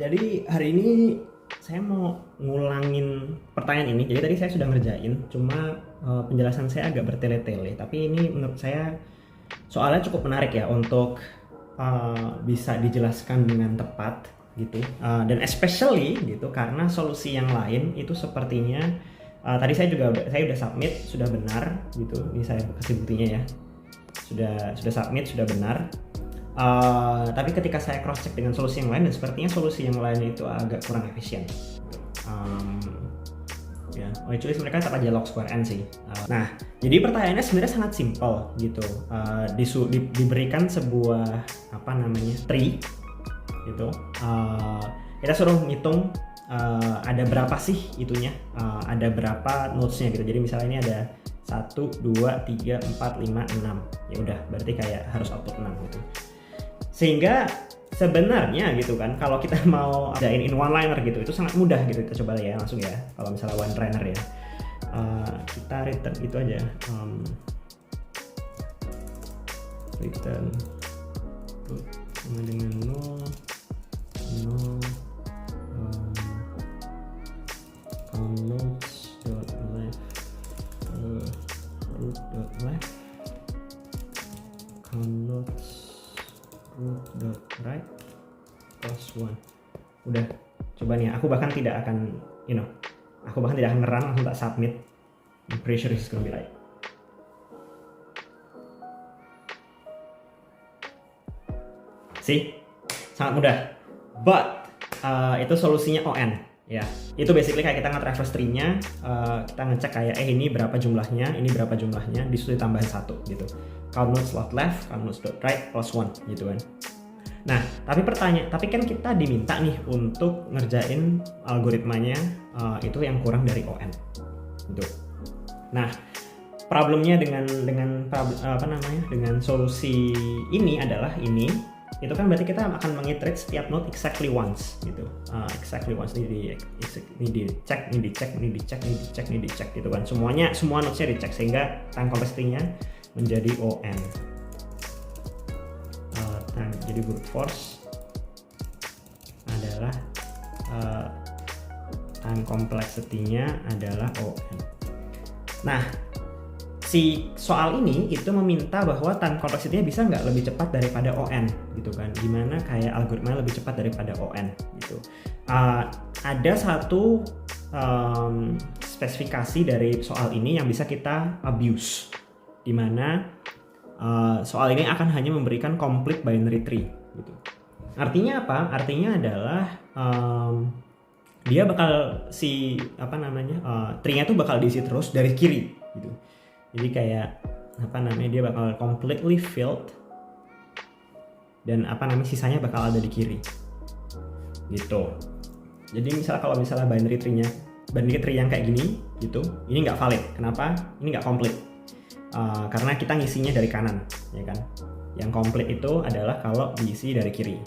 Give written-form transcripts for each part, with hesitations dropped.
Jadi hari ini saya mau ngulangin pertanyaan ini. Jadi tadi saya sudah ngerjain, cuma penjelasan saya agak bertele-tele. Tapi ini menurut saya soalnya cukup menarik ya untuk bisa dijelaskan dengan tepat gitu. Dan especially gitu karena solusi yang lain itu sepertinya tadi saya udah submit, sudah benar gitu. Ini saya kasih buktinya ya. Sudah submit, sudah benar. Tapi ketika saya cross check dengan solusi yang lain, dan sepertinya solusi yang lain itu agak kurang efisien. Actually mereka tetap aja log square n sih. Nah, jadi pertanyaannya sebenarnya sangat simple gitu. Diberikan sebuah tree gitu. Kita suruh ngitung ada berapa sih itunya, ada berapa nodesnya gitu. Jadi misalnya ini ada 1, 2, 3, 4, 5, 6. Ya udah, berarti kayak harus output 6 gitu. Sehingga sebenarnya gitu kan, kalau kita mau adain in one liner gitu, itu sangat mudah gitu. Kita coba ya langsung ya, kalau misalnya one liner ya, kita return itu aja, return sama dengan 0 root.left root.right plus 1. Udah, coba nih, aku bahkan tidak akan ngerun, langsung tak submit. I'm pretty sure it's gonna be right. See? Sangat mudah. But itu solusinya ON ya. Itu basically kayak kita nge-traverse tree-nya, kita ngecek kayak ini berapa jumlahnya, ini berapa jumlahnya, disuruh tambahin 1 gitu. Count nodes dot left, count nodes dot right plus 1 gitu kan. Nah, tapi kan kita diminta nih untuk ngerjain algoritmanya itu yang kurang dari ON gitu. Nah, problemnya dengan solusi ini adalah itu kan berarti kita akan mengiterate setiap node exactly once gitu. Exactly once ini dicek gitu kan. Semua nodesnya dicek sehingga time complexity-nya menjadi ON. Jadi brute force adalah time complexity-nya adalah ON. Nah, si soal ini itu meminta bahwa time complexity-nya bisa nggak lebih cepat daripada ON gitu kan. Gimana kayak algoritma lebih cepat daripada ON gitu. Ada satu spesifikasi dari soal ini yang bisa kita abuse, dimana soal ini akan hanya memberikan complete binary tree gitu. Artinya apa? Artinya adalah dia bakal tree-nya tuh bakal diisi terus dari kiri gitu. Jadi kayak dia bakal completely filled dan sisanya bakal ada di kiri gitu. Jadi kalau misalnya binary tree yang kayak gini gitu, ini nggak valid. Kenapa? Ini nggak complete. Karena kita ngisinya dari kanan, ya kan? Yang komplit itu adalah kalau diisi dari kiri.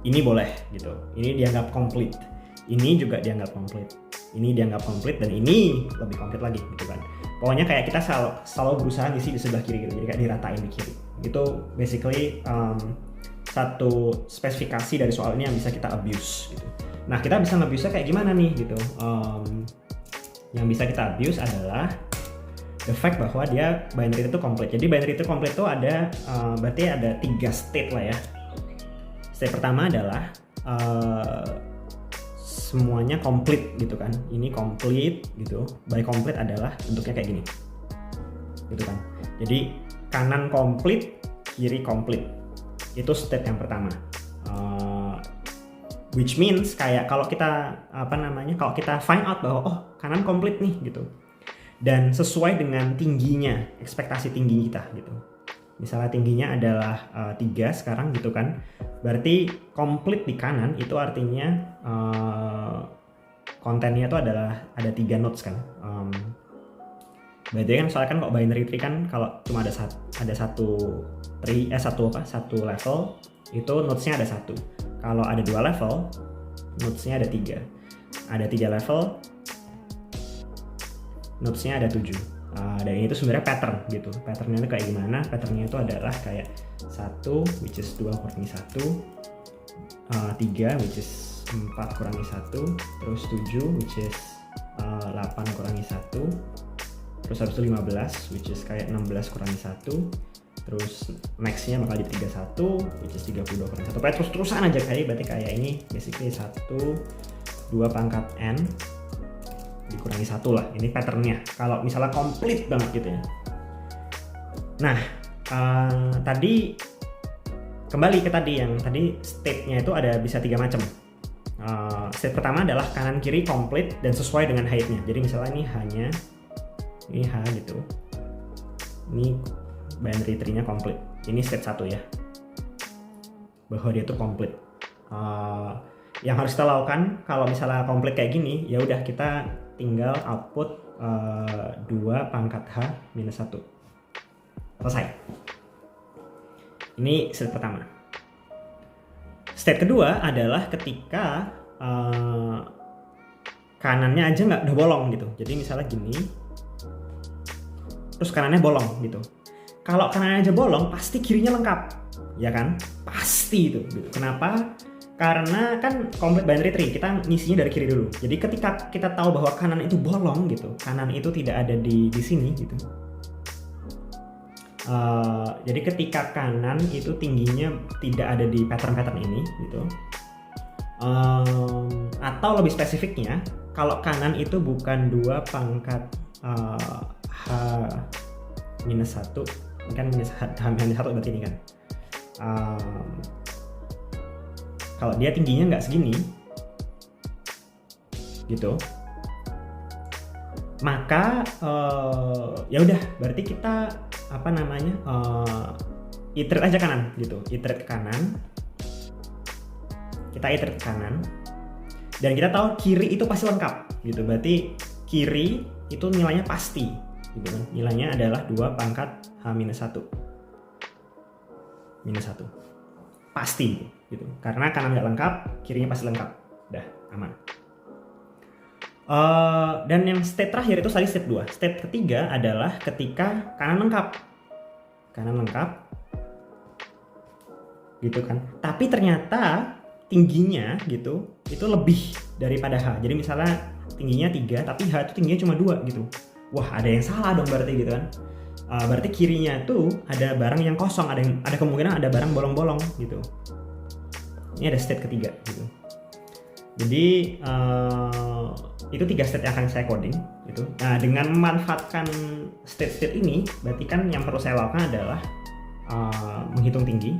Ini boleh gitu. Ini dianggap komplit. Ini juga dianggap komplit. Ini dianggap komplit dan ini lebih komplit lagi gitu kan. Pokoknya kayak kita selalu berusaha ngisi di sebelah kiri gitu. Jadi kayak diratain di kiri. Itu basically satu spesifikasi dari soal ini yang bisa kita abuse gitu. Nah, kita bisa nge-abuse-nya kayak gimana nih gitu. Yang bisa kita abuse adalah the fact bahwa dia binary itu komplit. Jadi binary itu komplit itu ada berarti ada 3 state lah ya. State pertama adalah semuanya komplit gitu kan. Ini komplit gitu. By komplit adalah bentuknya kayak gini. Gitu kan. Jadi kanan komplit, kiri komplit. Itu state yang pertama. Which means kayak kalau kita kalau kita find out bahwa kanan komplit nih gitu. Dan sesuai dengan tingginya, ekspektasi tinggi kita gitu. Misalnya tingginya adalah 3 sekarang gitu kan. Berarti komplit di kanan itu artinya kontennya itu adalah ada 3 nodes kan. Berarti kan soalnya kan kok binary tree kan kalau cuma ada satu level itu nodesnya ada 1. Kalau ada 2 level, nodesnya ada 3. Ada 3 level, nodesnya ada 7. Dan itu sebenarnya pattern gitu. Patternnya itu kayak gimana? Patternnya itu adalah kayak 1 which is 2 kurangi 1 3 which is 4 kurangi 1, terus 7 which is 8 kurangi 1, terus habis itu 15 which is kayak 16 kurangi 1, terus maxnya bakal jadi 31 which is 32 kurangi 1. Kayak terus-terusan aja berarti kayak ini basically 1 2 pangkat n dikurangi 1 lah, ini patternnya kalau misalnya komplit banget gitu ya. Nah tadi kembali ke tadi yang tadi state-nya itu ada bisa 3 macam. State pertama adalah kanan kiri komplit dan sesuai dengan height-nya. Jadi misalnya ini H gitu, ini binary tree-nya komplit, ini state 1 ya, bahwa dia tuh komplit. Yang harus kita lakukan kalau misalnya komplit kayak gini, ya udah kita tinggal output 2 pangkat H minus 1, selesai. Ini state pertama. State kedua adalah ketika kanannya aja udah bolong gitu. Jadi misalnya gini, terus kanannya bolong gitu. Kalau kanannya aja bolong, pasti kirinya lengkap, ya kan? Pasti itu. Gitu. Kenapa? Karena kan complete binary tree, kita ngisinya dari kiri dulu. Jadi ketika kita tahu bahwa kanan itu bolong gitu, kanan itu tidak ada di sini gitu. Jadi ketika kanan itu tingginya tidak ada di pattern ini gitu, atau lebih spesifiknya kalau kanan itu bukan 2 pangkat H minus 1, ini kan minus H minus 1 berarti ini kan, kalau dia tingginya nggak segini gitu, maka ya udah berarti kita iterate aja kanan gitu, iterate ke kanan, kita iterate ke kanan, dan kita tahu kiri itu pasti lengkap gitu, berarti kiri itu nilainya pasti gitu kan, nilainya adalah 2 pangkat H minus 1 pasti gitu, karena kanan nggak lengkap, kirinya pasti lengkap, udah aman. Dan yang state terakhir itu tadi state 2. State ketiga adalah ketika kanan lengkap gitu kan, tapi ternyata tingginya gitu itu lebih daripada H. Jadi misalnya tingginya 3 tapi H itu tingginya cuma 2 gitu. Wah, ada yang salah dong berarti gitu kan. Berarti kirinya tuh ada barang yang kosong, ada kemungkinan ada barang bolong-bolong gitu. Ini ada state ketiga gitu. Jadi itu 3 state yang akan saya coding gitu. Nah, dengan memanfaatkan state ini, berarti kan yang perlu saya lakukan adalah menghitung tinggi,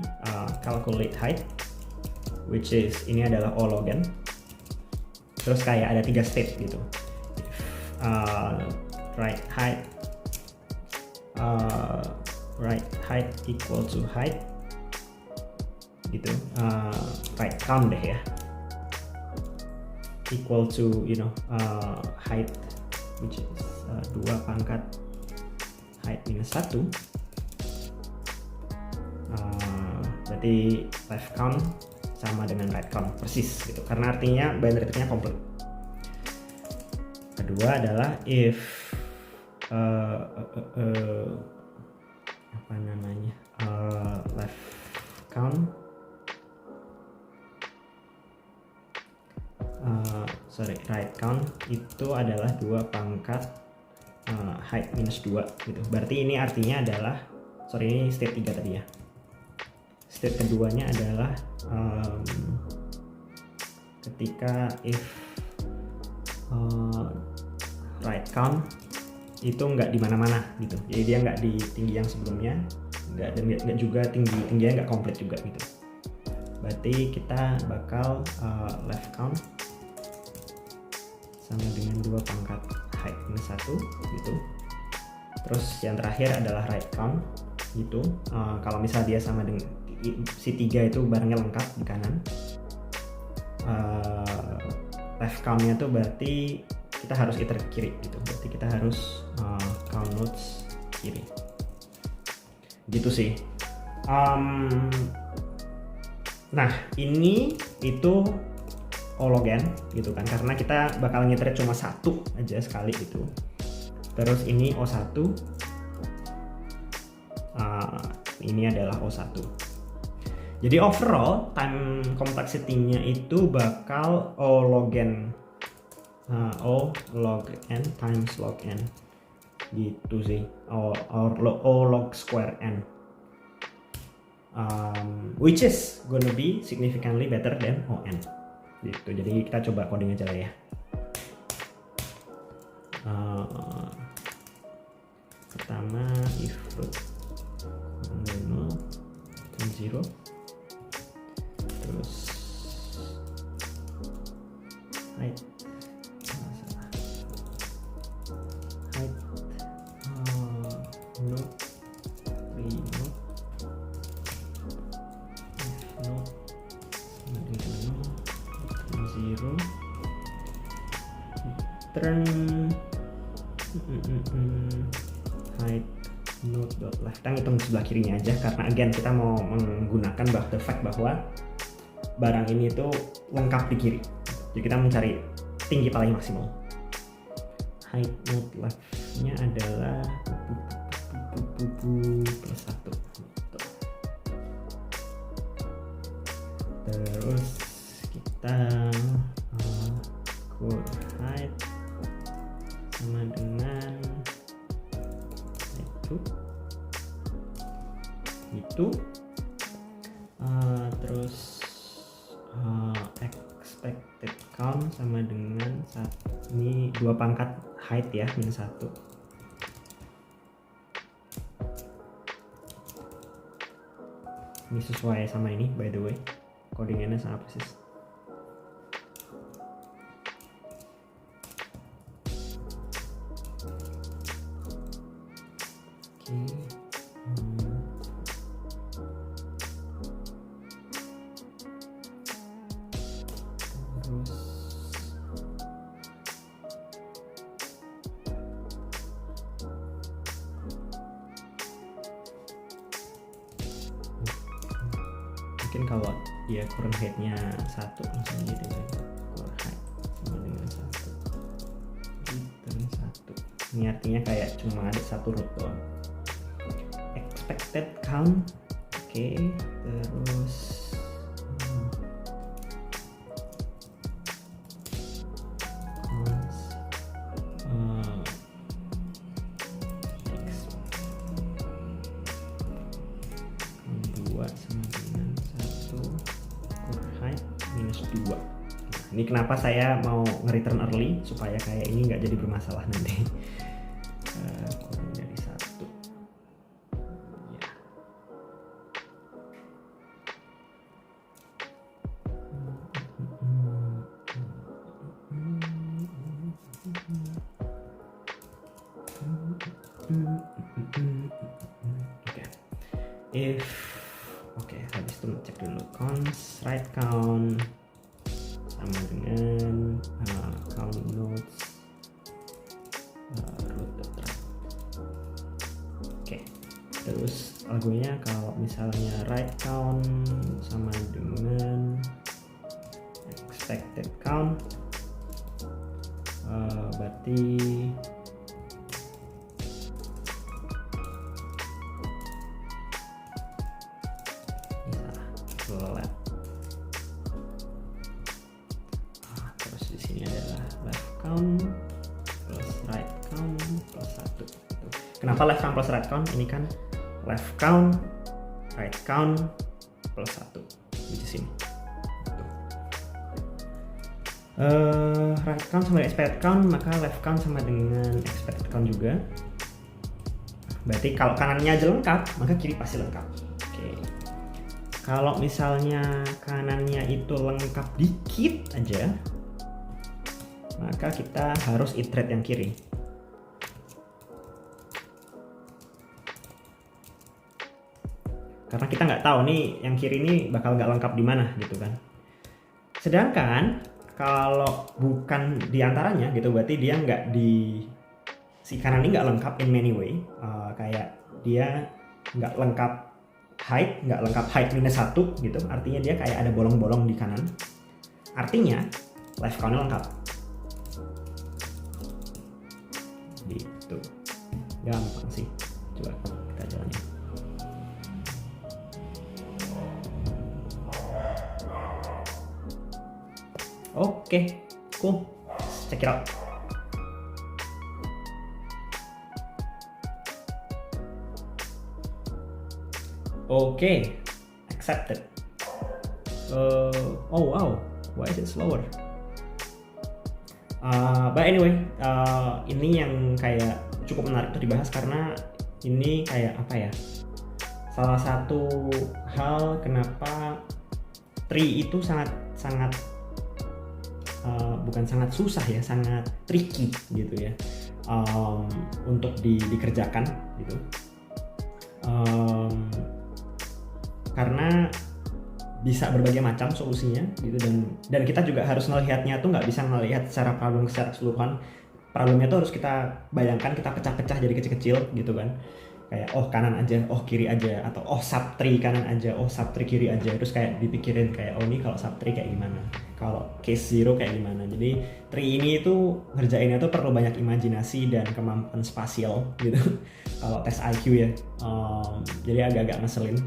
calculate height, which is ini adalah O log n. Terus kayak ada 3 state gitu. Right height equal to height gitu. Right count deh ya, equal to height which is 2 pangkat height minus 1, berarti left count sama dengan right count persis gitu, karena artinya binary tree-nya komplit. Kedua adalah if left count right count itu adalah 2 pangkat height minus 2 gitu. Berarti ini artinya adalah, ini state 3 tadi ya. State keduanya adalah ketika if right count itu nggak di mana-mana gitu. Jadi dia nggak di tinggi yang sebelumnya, nggak juga tingginya nggak komplit juga gitu. Berarti kita bakal left count sama dengan 2 pangkat height minus 1 gitu. Terus yang terakhir adalah right count gitu. Kalau misalnya dia sama dengan si 3 itu barangnya lengkap di kanan, left count-nya tuh berarti kita harus iterate ke kiri gitu. Berarti kita harus count nodes kiri gitu sih. Nah ini itu O log n gitu kan, karena kita bakal ngiterate cuma 1 aja sekali gitu. Terus ini O1, ini adalah O1. Jadi overall time complexity-nya itu bakal O log n times log n gitu sih, O log square n, which is gonna be significantly better than on gitu. Jadi kita coba coding aja lah ya. Pertama if root 0 terus height no primo if no sama dengan 0 return height node dot left. Kita ngitung sebelah kirinya aja karena again kita mau menggunakan the fact bahwa barang ini tuh lengkap di kiri. Jadi kita mencari tinggi paling maksimal. Height node left-nya adalah plus 1 gitu. Terus kita core height sama dengan itu terus expected count sama dengan ini 2 pangkat height ya, minus 1. Ini sesuai sama ini by the way, codingannya sama persis. Mungkin kalau dia current height-nya 1 langsung gitu ya. Core height sama dengan 1 return 1. Ini artinya kayak cuma ada 1 root doang. Expected count, oke. Terus ini kenapa saya mau nge-return early supaya kayak ini nggak jadi bermasalah nanti. Kurang dari 1 ya. Oke, habis itu cek dulu cons right count sama dengan count nodes root dot right. Oke, terus algonya kalau misalnya right count sama dengan expected count, berarti flat. Terus di sini adalah left count plus right count plus 1. Kenapa left count plus right count? Ini kan left count, right count plus 1 di sini. Right count sama dengan expected count, maka left count sama dengan expected count juga. Berarti kalau kanannya aja lengkap, maka kiri pasti lengkap. Oke. Kalau misalnya kanannya itu lengkap dikit aja, maka kita harus iterate yang kiri. Karena kita nggak tahu nih yang kiri ini bakal nggak lengkap di mana gitu kan. Sedangkan kalau bukan di antaranya gitu, berarti dia nggak si kanan ini nggak lengkap in many way. Kayak dia nggak lengkap height, nggak lengkap height minus 1 gitu. Artinya dia kayak ada bolong-bolong di kanan. Artinya left count-nya lengkap. Gitu. Gampang sih. Coba kita jalanin. Oke, cool. Check it out. Oke, accepted. Oh wow, why is it slower? But anyway, ini yang kayak cukup menarik untuk dibahas karena ini kayak apa ya? Salah satu hal kenapa tree itu sangat bukan sangat susah ya, sangat tricky gitu ya, untuk dikerjakan gitu. Karena bisa berbagai macam solusinya gitu, dan kita juga harus melihatnya tuh nggak bisa melihat secara problem secara keseluruhan. Problemnya tuh harus kita bayangkan, kita pecah-pecah jadi kecil-kecil gitu kan, kayak oh kanan aja, oh kiri aja, atau oh subtree kanan aja, oh subtree kiri aja, terus kayak dipikirin kayak oh ini kalau subtree kayak gimana, kalau case zero kayak gimana. Jadi tree ini itu ngerjainnya tuh perlu banyak imajinasi dan kemampuan spasial gitu kalau tes IQ ya. Jadi agak-agak ngeselin.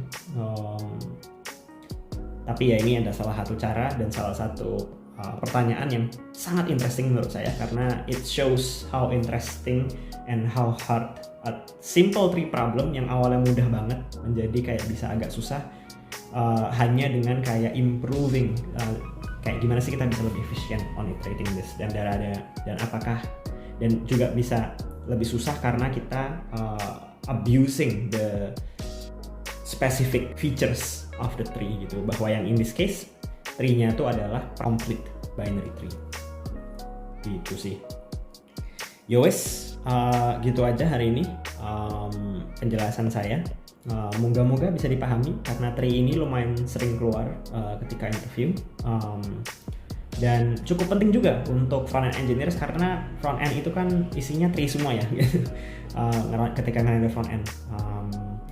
Tapi ya ini ada salah satu cara dan salah satu pertanyaan yang sangat interesting menurut saya, karena it shows how interesting and how hard a simple tree problem yang awalnya mudah banget menjadi kayak bisa agak susah, hanya dengan kayak improving, kayak gimana sih kita bisa lebih efisien on iterating this, dan apakah dan juga bisa lebih susah karena kita abusing the specific features of the tree gitu, bahwa yang in this case tree-nya itu adalah complete binary tree gitu sih. Yowes, gitu aja hari ini penjelasan saya. Moga-moga bisa dipahami karena tree ini lumayan sering keluar ketika interview, dan cukup penting juga untuk front-end engineers karena front-end itu kan isinya tree semua ya ketika ngerender front-end.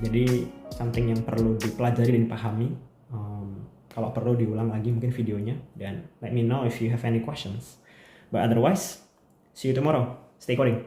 Jadi something yang perlu dipelajari dan dipahami. Kalau perlu diulang lagi mungkin videonya, dan let me know if you have any questions. But otherwise, see you tomorrow. Stay coding.